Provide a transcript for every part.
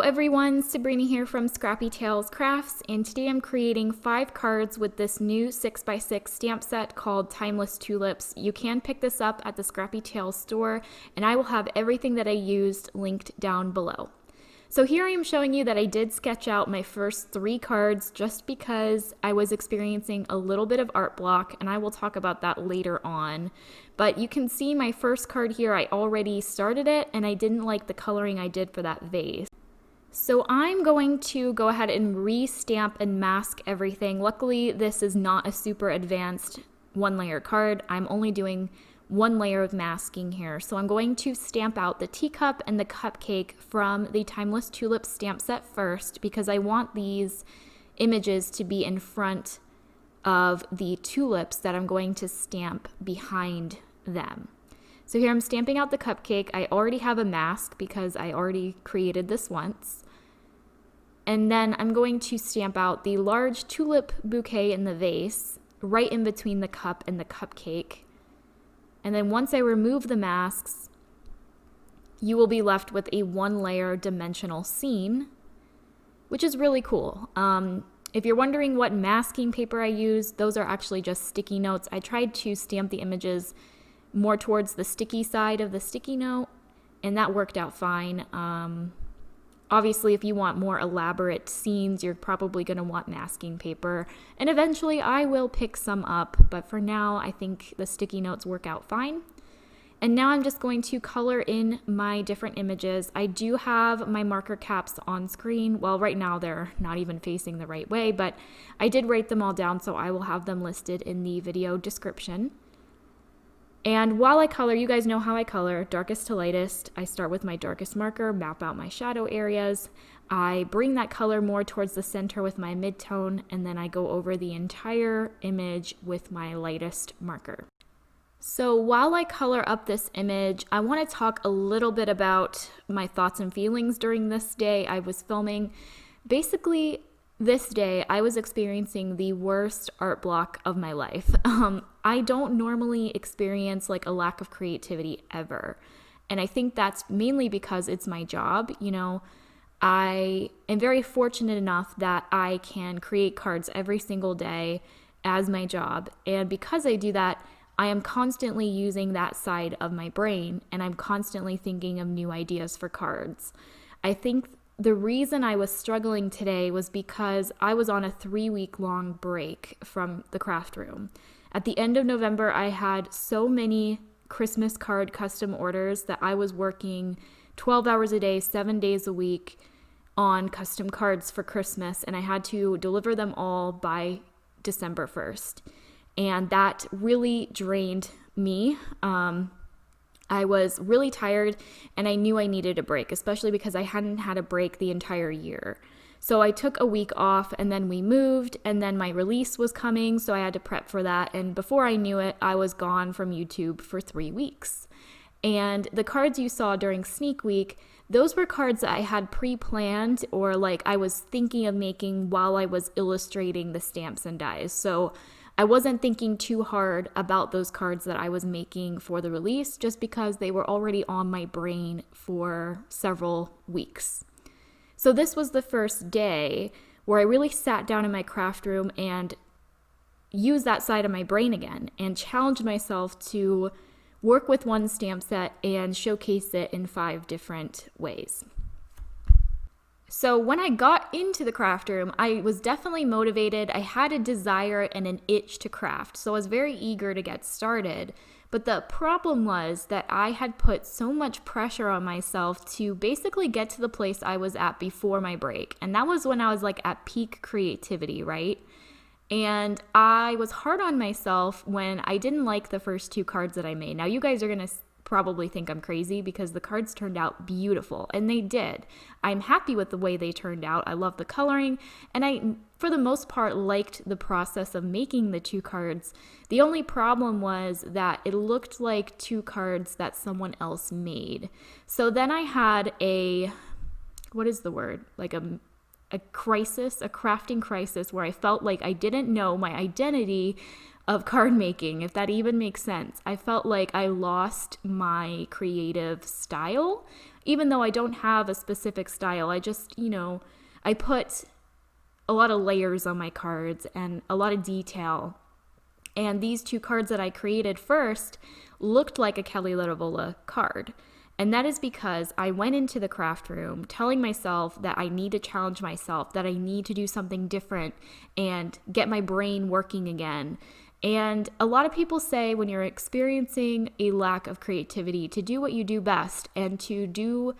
everyone, Sabrina here from Scrappy Tails Crafts, and today I'm creating 5 cards with this new 6x6 stamp set called Timeless Tulips. You can pick this up at the Scrappy Tails store, and I will have everything that I used linked down below. So here I am showing you that I did sketch out my first 3 cards just because I was experiencing a little bit of art block, and I will talk about that later on. But you can see my first card here, I already started it, and I didn't like the coloring I did for that vase. So I'm going to go ahead and re-stamp and mask everything. Luckily, this is not a super advanced 1-layer card. I'm only doing 1 layer of masking here. So I'm going to stamp out the teacup and the cupcake from the Timeless Tulips stamp set first because I want these images to be in front of the tulips that I'm going to stamp behind them. So here I'm stamping out the cupcake. I already have a mask because I already created this once. And then I'm going to stamp out the large tulip bouquet in the vase right in between the cup and the cupcake. And then once I remove the masks, you will be left with a 1-layer dimensional scene, which is really cool. If you're wondering what masking paper I use, those are actually just sticky notes. I tried to stamp the images more towards the sticky side of the sticky note, and that worked out fine. Obviously, if you want more elaborate scenes, you're probably going to want masking paper, and eventually I will pick some up, but for now I think the sticky notes work out fine. And now I'm just going to color in my different images. I do have my marker caps on screen. Well, right now they're not even facing the right way, but I did write them all down, so I will have them listed in the video description. And while I color, you guys know how I color, darkest to lightest. I start with my darkest marker, map out my shadow areas. I bring that color more towards the center with my midtone, and then I go over the entire image with my lightest marker. So while I color up this image, I want to talk a little bit about my thoughts and feelings during this day I was filming. Basically, this day, I was experiencing the worst art block of my life. I don't normally experience like a lack of creativity ever. And I think that's mainly because it's my job. You know, I am very fortunate enough that I can create cards every single day as my job. And because I do that, I am constantly using that side of my brain, and I'm constantly thinking of new ideas for cards. I think the reason I was struggling today was because I was on a 3-week-long break from the craft room. At the end of November, I had so many Christmas card custom orders that I was working 12 hours a day, 7 days a week on custom cards for Christmas, and I had to deliver them all by December 1st. And that really drained me. I was really tired, and I knew I needed a break, especially because I hadn't had a break the entire year. So I took a week off, and then we moved, and then my release was coming, so I had to prep for that. And before I knew it, I was gone from YouTube for 3 weeks. And the cards you saw during Sneak Week, those were cards that I had pre-planned, or like I was thinking of making while I was illustrating the stamps and dies. So I wasn't thinking too hard about those cards that I was making for the release just because they were already on my brain for several weeks. So this was the first day where I really sat down in my craft room and used that side of my brain again and challenged myself to work with one stamp set and showcase it in 5 different ways. So when I got into the craft room, I was definitely motivated. I had a desire and an itch to craft, so I was very eager to get started. But the problem was that I had put so much pressure on myself to basically get to the place I was at before my break. And that was when I was like at peak creativity, right? And I was hard on myself when I didn't like the first 2 cards that I made. Now you guys are going to probably think I'm crazy because the cards turned out beautiful, and they did. I'm happy with the way they turned out. I love the coloring, and I, for the most part, liked the process of making the 2 cards. The only problem was that it looked like 2 cards that someone else made. So then I had a, what is the word? Like a crisis, a crafting crisis, where I felt like I didn't know my identity of card making, if that even makes sense. I felt like I lost my creative style, even though I don't have a specific style. I just, I put a lot of layers on my cards and a lot of detail. And these two cards that I created first looked like a Kelly Latovola card. And that is because I went into the craft room telling myself that I need to challenge myself, that I need to do something different and get my brain working again. And a lot of people say when you're experiencing a lack of creativity to do what you do best and to do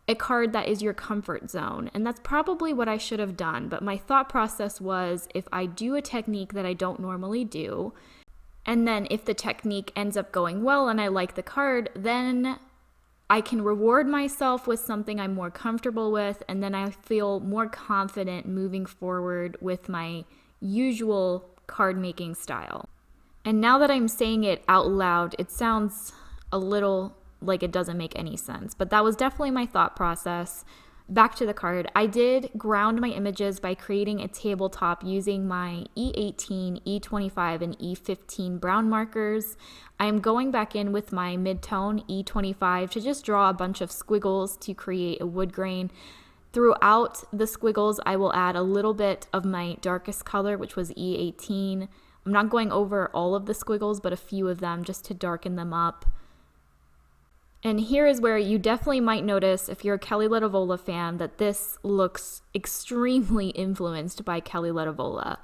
a card that is your comfort zone. And that's probably what I should have done. But my thought process was, if I do a technique that I don't normally do, and then if the technique ends up going well and I like the card, then I can reward myself with something I'm more comfortable with, and then I feel more confident moving forward with my usual card making style. And now that I'm saying it out loud, it sounds a little like it doesn't make any sense, but that was definitely my thought process. Back to the card, I did ground my images by creating a tabletop using my E18, E25, and E15 brown markers. I'm going back in with my mid-tone E25 to just draw a bunch of squiggles to create a wood grain. Throughout the squiggles, I will add a little bit of my darkest color, which was E18. I'm not going over all of the squiggles, but a few of them just to darken them up. And here is where you definitely might notice, if you're a Kelly Latovola fan, that this looks extremely influenced by Kelly Latovola.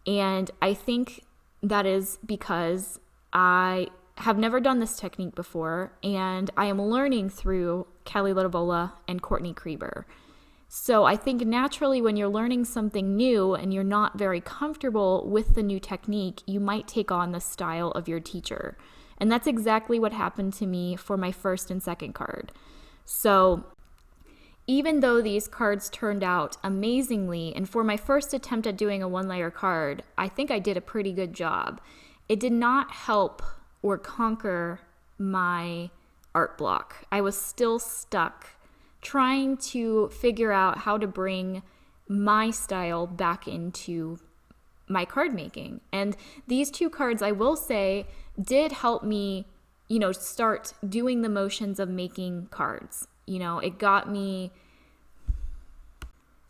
And I think that is because I have never done this technique before, and I am learning through Kelly Latovola and Courtney Krieber. So I think naturally when you're learning something new and you're not very comfortable with the new technique, you might take on the style of your teacher. And that's exactly what happened to me for my first and second card. So even though these cards turned out amazingly, and for my first attempt at doing a one-layer card, I think I did a pretty good job, it did not help or conquer my art block. I was still stuck trying to figure out how to bring my style back into my card making. And these two cards, I will say, did help me, start doing the motions of making cards. It got me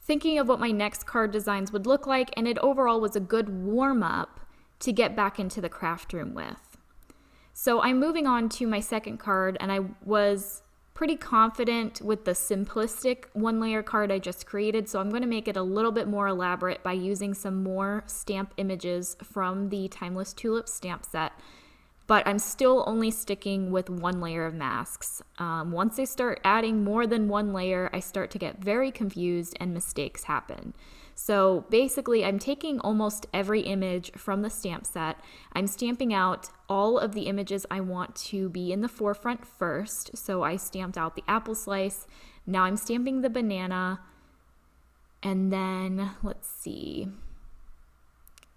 thinking of what my next card designs would look like, and it overall was a good warm-up to get back into the craft room with. So I'm moving on to my second card, and I was pretty confident with the simplistic one-layer card I just created, so I'm going to make it a little bit more elaborate by using some more stamp images from the Timeless Tulip stamp set. But I'm still only sticking with one layer of masks. Once I start adding more than one layer, I start to get very confused and mistakes happen. So basically, I'm taking almost every image from the stamp set. I'm stamping out all of the images I want to be in the forefront first. So I stamped out the apple slice. Now I'm stamping the banana. And then, let's see.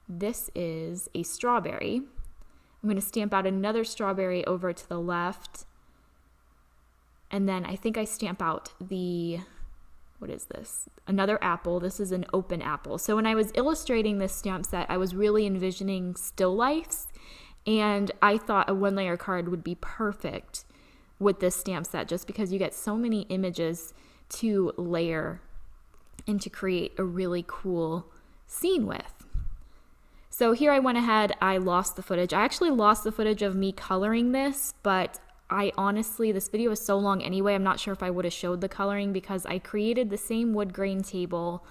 This is a strawberry. I'm going to stamp out another strawberry over to the left. And then I think I stamp out what is this? Another apple. This is an open apple. So when I was illustrating this stamp set, I was really envisioning still lifes. And I thought a one-layer card would be perfect with this stamp set, just because you get so many images to layer and to create a really cool scene with. So here I went ahead, I lost the footage. I actually lost the footage of me coloring this, but I honestly, this video is so long anyway, I'm not sure if I would have showed the coloring, because I created the same wood grain table.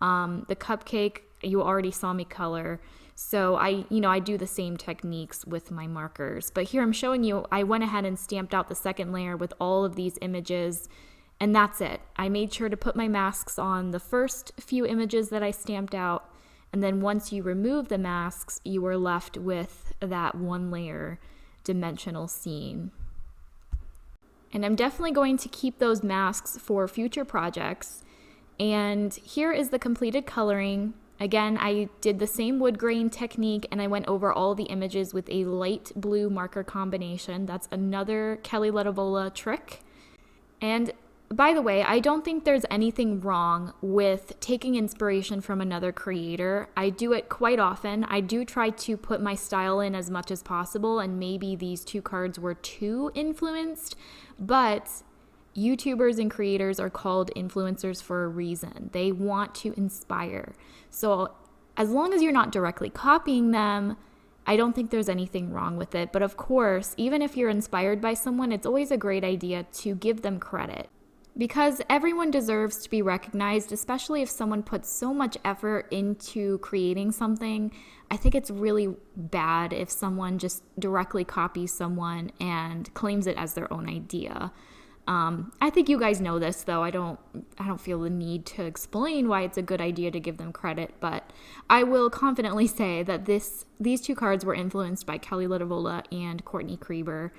The cupcake, you already saw me color. So I do the same techniques with my markers. But here I'm showing you, I went ahead and stamped out the second layer with all of these images, and that's it. I made sure to put my masks on the first few images that I stamped out. And then once you remove the masks, you are left with that one layer dimensional scene. And I'm definitely going to keep those masks for future projects. And here is the completed coloring. Again, I did the same wood grain technique, and I went over all the images with a light blue marker combination. That's another Kelly Latovola trick. And By the way, I don't think there's anything wrong with taking inspiration from another creator. I do it quite often. I do try to put my style in as much as possible, and maybe these 2 cards were too influenced, but YouTubers and creators are called influencers for a reason. They want to inspire. So as long as you're not directly copying them, I don't think there's anything wrong with it. But of course, even if you're inspired by someone, it's always a great idea to give them credit, because everyone deserves to be recognized, especially if someone puts so much effort into creating something. I think it's really bad if someone just directly copies someone and claims it as their own idea. I think you guys know this, though. I don't feel the need to explain why it's a good idea to give them credit, but I will confidently say that these 2 cards were influenced by Kelly Litavola and Courtney Krieber.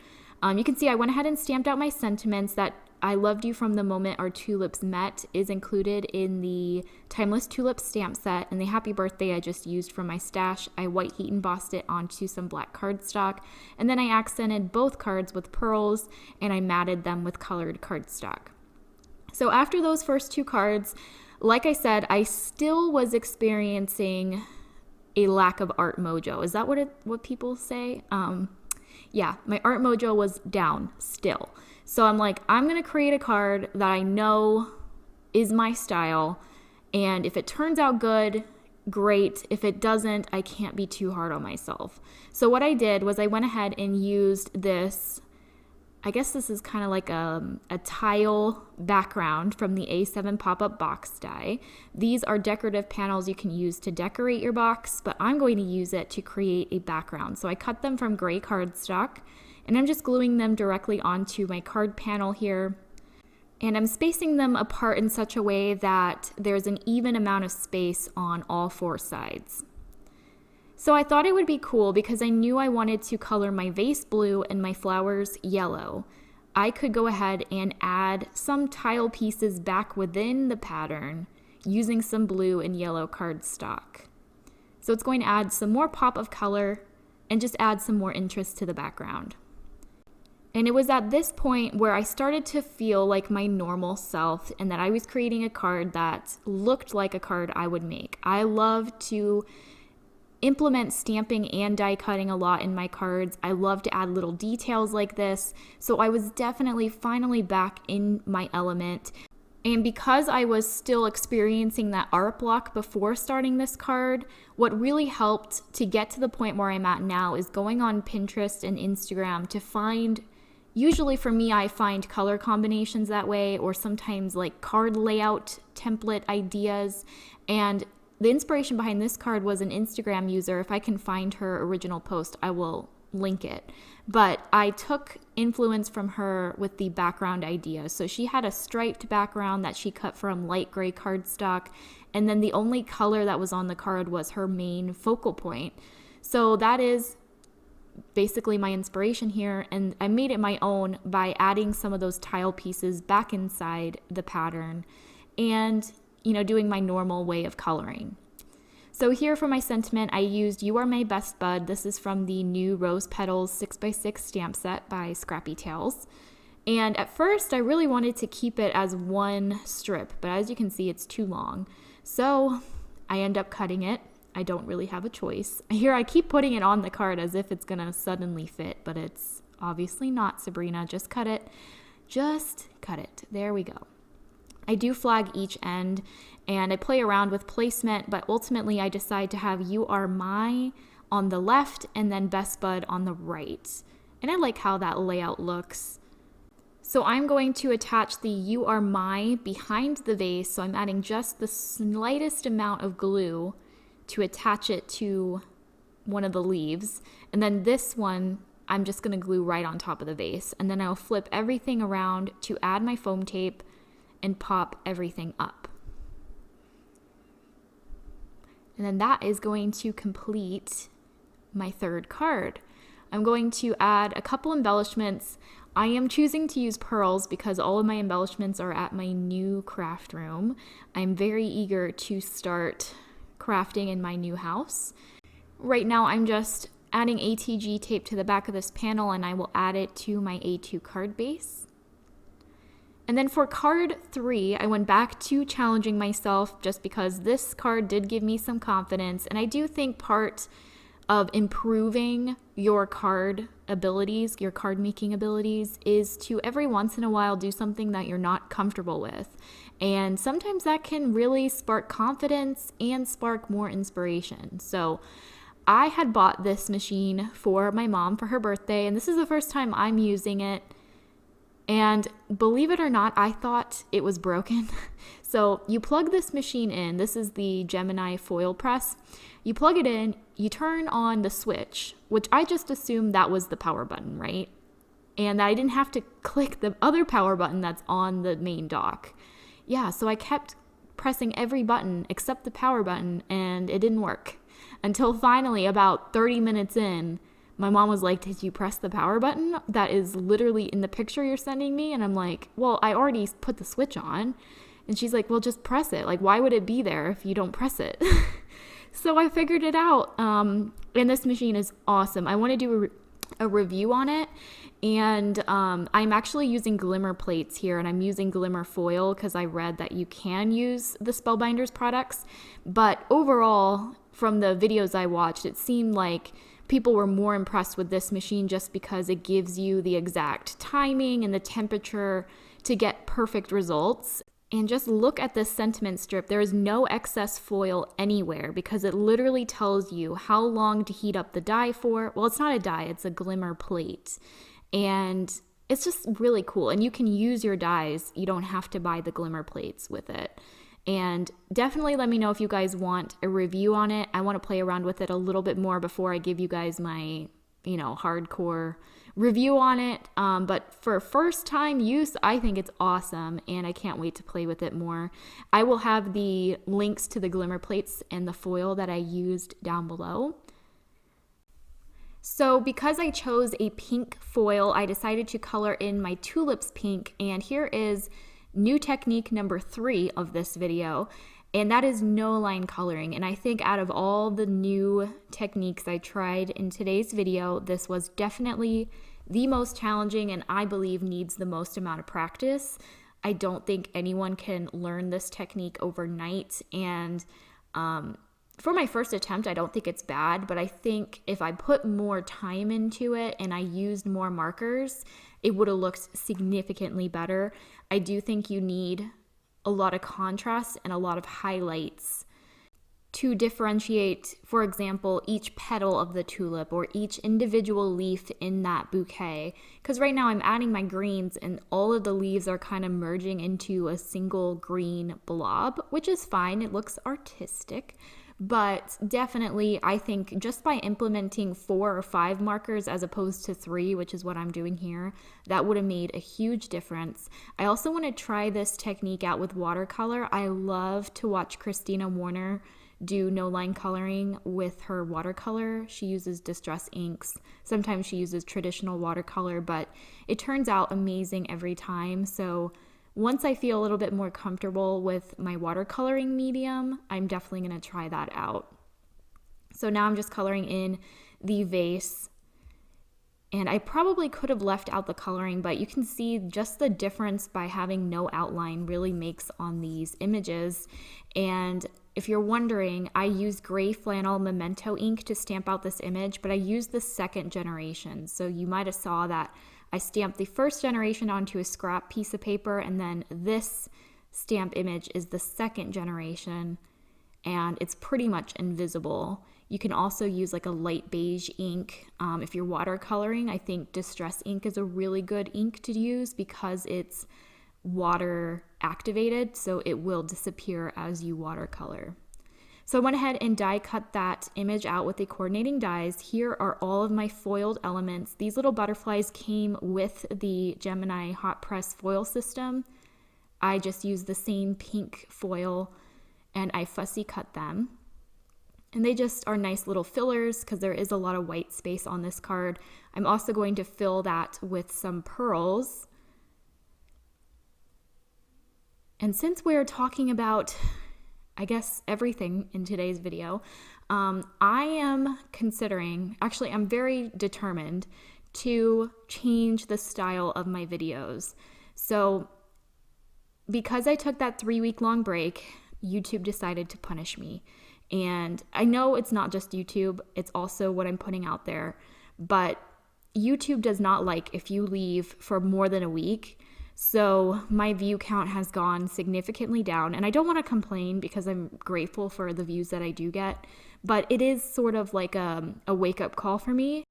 You can see I went ahead and stamped out my sentiments. That "I loved you from the moment our tulips met" is included in the Timeless Tulip stamp set, and the happy birthday I just used from my stash. I white heat embossed it onto some black cardstock, and then I accented both cards with pearls, and I matted them with colored cardstock. So after those first 2 cards, like I said, I still was experiencing a lack of art mojo. Is that what people say? Yeah, my art mojo was down still. So I'm like, I'm going to create a card that I know is my style. And if it turns out good, great. If it doesn't, I can't be too hard on myself. So what I did was I went ahead and used this, I guess this is kind of like a tile background from the A7 pop-up box die. These are decorative panels you can use to decorate your box, but I'm going to use it to create a background. So I cut them from gray cardstock, and I'm just gluing them directly onto my card panel here. And I'm spacing them apart in such a way that there's an even amount of space on all 4 sides. So I thought it would be cool because I knew I wanted to color my vase blue and my flowers yellow. I could go ahead and add some tile pieces back within the pattern using some blue and yellow cardstock. So it's going to add some more pop of color and just add some more interest to the background. And it was at this point where I started to feel like my normal self and that I was creating a card that looked like a card I would make. I love to implement stamping and die cutting a lot in my cards. I love to add little details like this. So I was definitely finally back in my element. And because I was still experiencing that art block before starting this card, what really helped to get to the point where I'm at now is going on Pinterest and Instagram to find, usually for me, I find color combinations that way, or sometimes like card layout template ideas. And the inspiration behind this card was an Instagram user. If I can find her original post, I will link it. But I took influence from her with the background idea. So she had a striped background that she cut from light gray cardstock, and then the only color that was on the card was her main focal point. So that is basically my inspiration here, and I made it my own by adding some of those tile pieces back inside the pattern and, doing my normal way of coloring. So here for my sentiment, I used "You Are My Best Bud." This is from the new Rose Petals 6x6 stamp set by Scrappy Tails. And at first, I really wanted to keep it as one strip, but as you can see, it's too long. So I end up cutting it. I don't really have a choice. Here, I keep putting it on the card as if it's gonna suddenly fit, but it's obviously not, Sabrina. Just cut it. Just cut it. There we go. I do flag each end, and I play around with placement, but ultimately I decide to have "You Are My" on the left and then "Best Bud" on the right. And I like how that layout looks. So I'm going to attach the "You Are My" behind the vase, so I'm adding just the slightest amount of glue to attach it to one of the leaves. And then this one, I'm just gonna glue right on top of the vase. And then I'll flip everything around to add my foam tape and pop everything up. And then that is going to complete my third card. I'm going to add a couple embellishments. I am choosing to use pearls because all of my embellishments are at my new craft room. I'm very eager to start crafting in my new house. Right now I'm just adding ATG tape to the back of this panel, and I will add it to my A2 card base. And then for card 3, I went back to challenging myself just because this card did give me some confidence. And I do think part of improving your card abilities, your card making abilities, is to every once in a while do something that you're not comfortable with. And sometimes that can really spark confidence and spark more inspiration. So I had bought this machine for my mom for her birthday, and this is the first time I'm using it. And believe it or not, I thought it was broken. So you plug this machine in. This is the Gemini foil press. You plug it in, you turn on the switch, which I just assumed that was the power button, right? And I didn't have to click the other power button that's on the main dock. Yeah, so I kept pressing every button except the power button, and it didn't work. Until finally, about 30 minutes in, my mom was like, "Did you press the power button? That is literally in the picture you're sending me." And I'm like, "Well, I already put the switch on." And she's like, "Well, just press it. Like, why would it be there if you don't press it?" So I figured it out. And this machine is awesome. I want to do a review on it. And I'm actually using glimmer plates here, and I'm using glimmer foil because I read that you can use the Spellbinders products. But overall, from the videos I watched, it seemed like people were more impressed with this machine just because it gives you the exact timing and the temperature to get perfect results. And just look at this sentiment strip. There is no excess foil anywhere because it literally tells you how long to heat up the dye for. Well, it's not a dye, it's a glimmer plate. And it's just really cool. And you can use your dyes. You don't have to buy the glimmer plates with it. And definitely let me know if you guys want a review on it. I want to play around with it a little bit more before I give you guys my, hardcore review on it. But for first time use, I think it's awesome, and I can't wait to play with it more. I will have the links to the glimmer plates and the foil that I used down below. So because I chose a pink foil, I decided to color in my tulips pink, and here is new technique number 3 of this video, and that is no line coloring. And I think out of all the new techniques I tried in today's video, this was definitely the most challenging and I believe needs the most amount of practice. I don't think anyone can learn this technique overnight, and for my first attempt, I don't think it's bad, but I think if I put more time into it and I used more markers, it would have looked significantly better. I do think you need a lot of contrast and a lot of highlights to differentiate, for example, each petal of the tulip or each individual leaf in that bouquet. Because right now I'm adding my greens and all of the leaves are kind of merging into a single green blob, which is fine. It looks artistic. But definitely, I think just by implementing 4 or 5 markers as opposed to 3, which is what I'm doing here, that would have made a huge difference. I also want to try this technique out with watercolor. I love to watch Christina Warner do no line coloring with her watercolor. She uses distress inks. Sometimes she uses traditional watercolor, but it turns out amazing every time. So once I feel a little bit more comfortable with my watercoloring medium, I'm definitely going to try that out. So now I'm just coloring in the vase, and I probably could have left out the coloring, but you can see just the difference by having no outline really makes on these images. And if you're wondering, I used gray flannel memento ink to stamp out this image, but I used the 2nd generation. So you might have saw that I stamped the 1st generation onto a scrap piece of paper, and then this stamp image is the 2nd generation, and it's pretty much invisible. You can also use like a light beige ink. If you're watercoloring, I think distress ink is a really good ink to use because it's water activated, so it will disappear as you watercolor. So I went ahead and die cut that image out with the coordinating dies. Here are all of my foiled elements. These little butterflies came with the Gemini hot press foil system. I just used the same pink foil and I fussy cut them. And they just are nice little fillers because there is a lot of white space on this card. I'm also going to fill that with some pearls. And since we're talking about, I guess, everything in today's video, I am considering, actually I'm very determined to change the style of my videos. So because I took that 3-week long break, YouTube decided to punish me. And I know it's not just YouTube, it's also what I'm putting out there. But YouTube does not like if you leave for more than a week. So my view count has gone significantly down. And I don't want to complain because I'm grateful for the views that I do get. But it is sort of like a wake-up call for me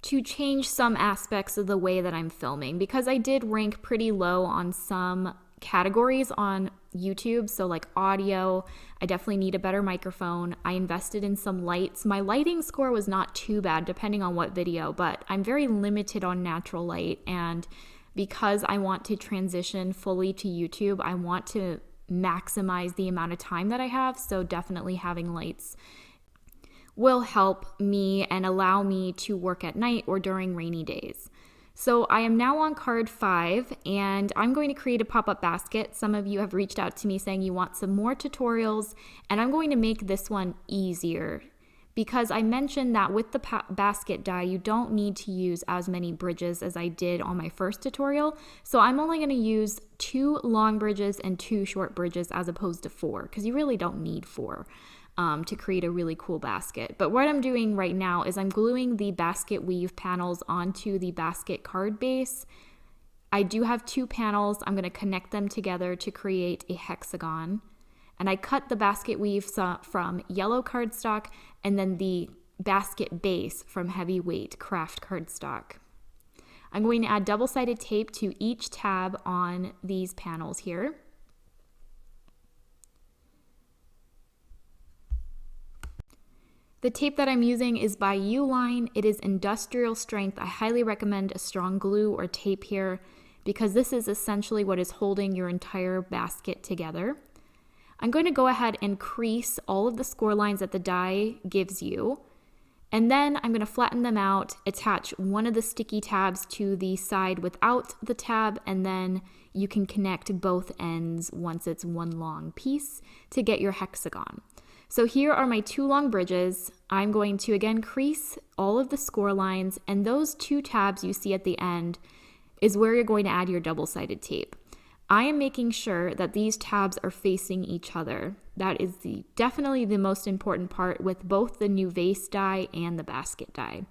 to change some aspects of the way that I'm filming, because I did rank pretty low on some categories on YouTube. So like audio, I definitely need a better microphone. I invested in some lights. My lighting score was not too bad depending on what video, but I'm very limited on natural light. And because I want to transition fully to YouTube, I want to maximize the amount of time that I have. So definitely having lights will help me and allow me to work at night or during rainy days. So I am now on card 5, and I'm going to create a pop-up basket. Some of you have reached out to me saying you want some more tutorials, and I'm going to make this one easier because I mentioned that with the basket die, you don't need to use as many bridges as I did on my first tutorial. So I'm only going to use 2 long bridges and 2 short bridges as opposed to 4, because you really don't need 4. To create a really cool basket. But what I'm doing right now is I'm gluing the basket weave panels onto the basket card base. I do have 2 panels. I'm going to connect them together to create a hexagon. And I cut the basket weave from yellow cardstock and then the basket base from heavyweight craft cardstock. I'm going to add double-sided tape to each tab on these panels here. The tape that I'm using is by Uline. It is industrial strength. I highly recommend a strong glue or tape here because this is essentially what is holding your entire basket together. I'm going to go ahead and crease all of the score lines that the die gives you. And then I'm going to flatten them out, attach one of the sticky tabs to the side without the tab, and then you can connect both ends once it's one long piece to get your hexagon. So here are my 2 long bridges. I'm going to again crease all of the score lines, and those 2 tabs you see at the end is where you're going to add your double-sided tape. I am making sure that these tabs are facing each other. That is definitely the most important part with both the new vase die and the basket die.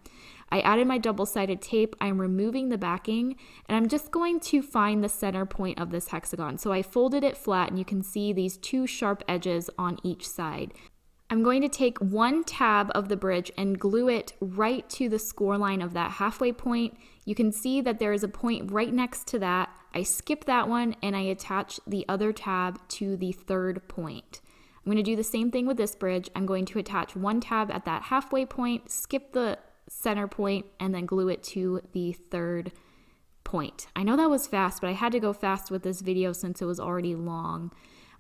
I added my double-sided tape. I'm removing the backing, and I'm just going to find the center point of this hexagon. So I folded it flat, and you can see these 2 sharp edges on each side. I'm going to take 1 tab of the bridge and glue it right to the score line of that halfway point. You can see that there is a point right next to that. I skip that one and I attach the other tab to the 3rd point. I'm going to do the same thing with this bridge. I'm going to attach 1 tab at that halfway point, skip the center point, and then glue it to the 3rd point. I know that was fast, but I had to go fast with this video since it was already long.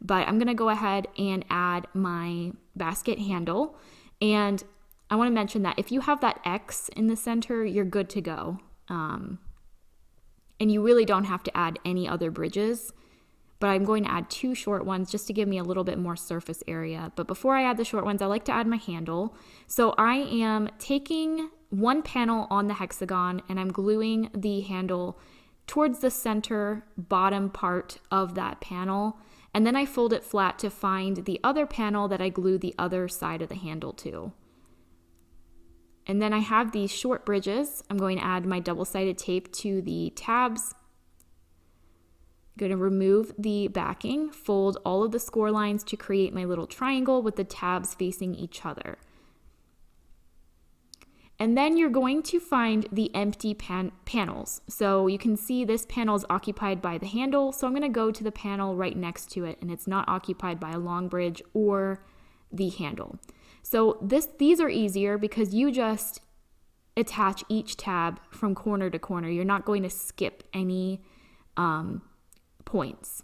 But I'm going to go ahead and add my basket handle. And I want to mention that if you have that X in the center, you're good to go. And you really don't have to add any other bridges. But I'm going to add 2 short ones just to give me a little bit more surface area. But before I add the short ones, I like to add my handle. So I am taking 1 panel on the hexagon and I'm gluing the handle towards the center bottom part of that panel. And then I fold it flat to find the other panel that I glue the other side of the handle to. And then I have these short bridges. I'm going to add my double-sided tape to the tabs. I'm going to remove the backing, fold all of the score lines to create my little triangle with the tabs facing each other. And then you're going to find the empty panels. So you can see this panel is occupied by the handle. So I'm going to go to the panel right next to it, and it's not occupied by a long bridge or the handle. So these are easier because you just attach each tab from corner to corner. You're not going to skip any points.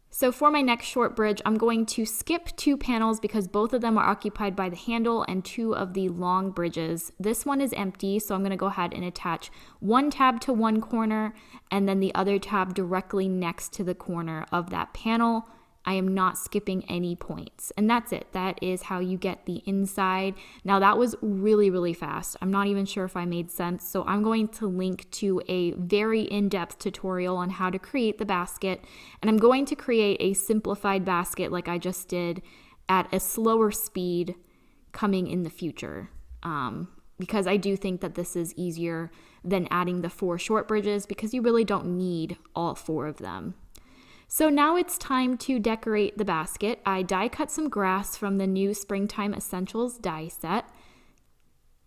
So for my next short bridge, I'm going to skip 2 panels because both of them are occupied by the handle and 2 of the long bridges. This one is empty, so I'm going to go ahead and attach 1 tab to one corner and then the other tab directly next to the corner of that panel. I am not skipping any points. And that's it. That is how you get the inside. Now that was really, really fast. I'm not even sure if I made sense. So I'm going to link to a very in-depth tutorial on how to create the basket. And I'm going to create a simplified basket like I just did at a slower speed coming in the future. Because I do think that this is easier than adding the 4 short bridges because you really don't need all 4 of them. So now it's time to decorate the basket. I die cut some grass from the new Springtime Essentials die set.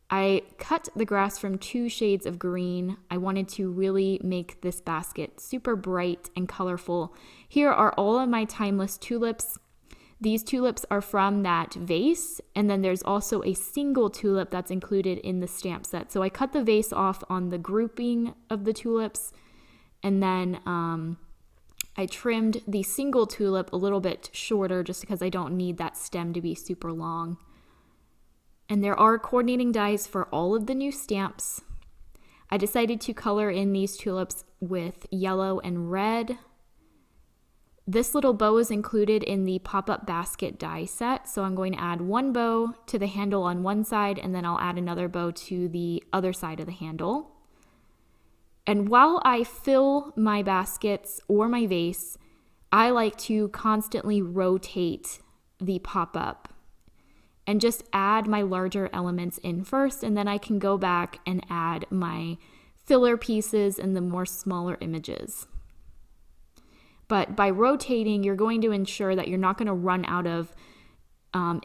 I cut the grass from 2 shades of green. I wanted to really make this basket super bright and colorful. Here are all of my timeless tulips. These tulips are from that vase, and then there's also a single tulip that's included in the stamp set. So I cut the vase off on the grouping of the tulips, and then I trimmed the single tulip a little bit shorter just because I don't need that stem to be super long. And there are coordinating dies for all of the new stamps. I decided to color in these tulips with yellow and red. This little bow is included in the pop-up basket die set, so I'm going to add 1 bow to the handle on one side, and then I'll add another bow to the other side of the handle. And while I fill my baskets or my vase, I like to constantly rotate the pop-up and just add my larger elements in first, and then I can go back and add my filler pieces and the more smaller images. But by rotating, you're going to ensure that you're not going to run out of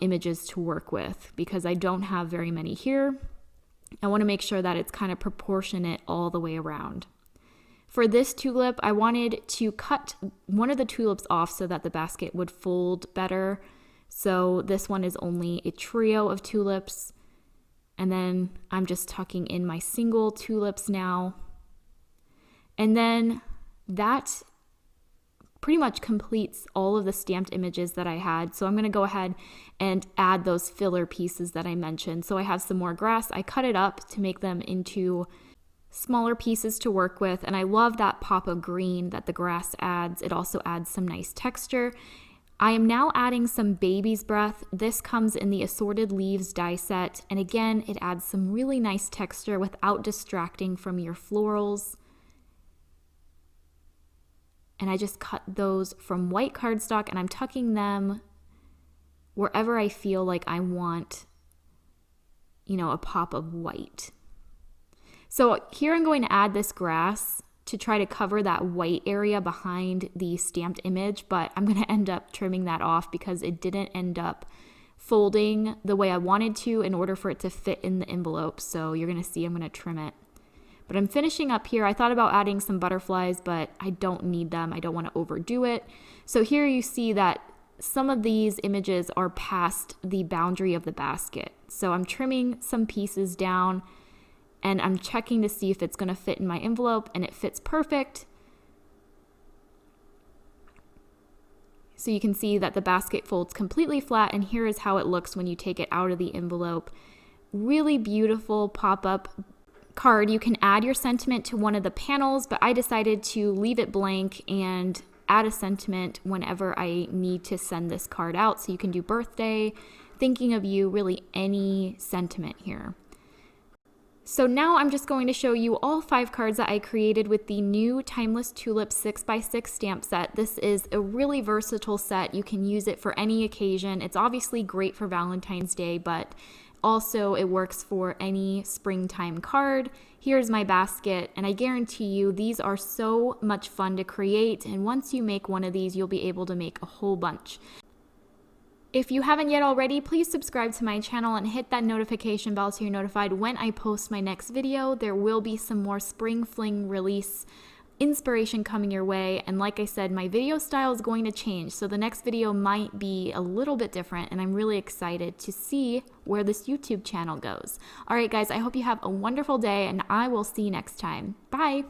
images to work with because I don't have very many here. I want to make sure that it's kind of proportionate all the way around. For this tulip, I wanted to cut one of the tulips off so that the basket would fold better. So this one is only a trio of tulips. And then I'm just tucking in my single tulips now. And then that pretty much completes all of the stamped images that I had. So I'm going to go ahead and add those filler pieces that I mentioned. So I have some more grass. I cut it up to make them into smaller pieces to work with. And I love that pop of green that the grass adds. It also adds some nice texture. I am now adding some baby's breath. This comes in the assorted leaves die set. And again, it adds some really nice texture without distracting from your florals. And I just cut those from white cardstock, and I'm tucking them wherever I feel like I want, a pop of white. So here I'm going to add this grass to try to cover that white area behind the stamped image, but I'm going to end up trimming that off because it didn't end up folding the way I wanted to in order for it to fit in the envelope. So you're going to see I'm going to trim it. But I'm finishing up here. I thought about adding some butterflies, but I don't need them. I don't want to overdo it. So here you see that some of these images are past the boundary of the basket. So I'm trimming some pieces down and I'm checking to see if it's going to fit in my envelope, and it fits perfect. So you can see that the basket folds completely flat, and here is how it looks when you take it out of the envelope. Really beautiful pop-up card. You can add your sentiment to one of the panels, but I decided to leave it blank and add a sentiment whenever I need to send this card out. So you can do birthday, thinking of you, really any sentiment here. So now I'm just going to show you all 5 cards that I created with the new Timeless Tulip 6x6 stamp set. This is a really versatile set. You can use it for any occasion. It's obviously great for Valentine's Day, but also it works for any springtime card. Here's my basket, and I guarantee you these are so much fun to create, and once you make one of these, you'll be able to make a whole bunch. If you haven't yet already, please subscribe to my channel and hit that notification bell so you're notified when I post my next video. There will be some more spring fling release inspiration coming your way, and like I said, my video style is going to change, so the next video might be a little bit different, and I'm really excited to see where this YouTube channel goes. Alright guys, I hope you have a wonderful day, and I will see you next time. Bye!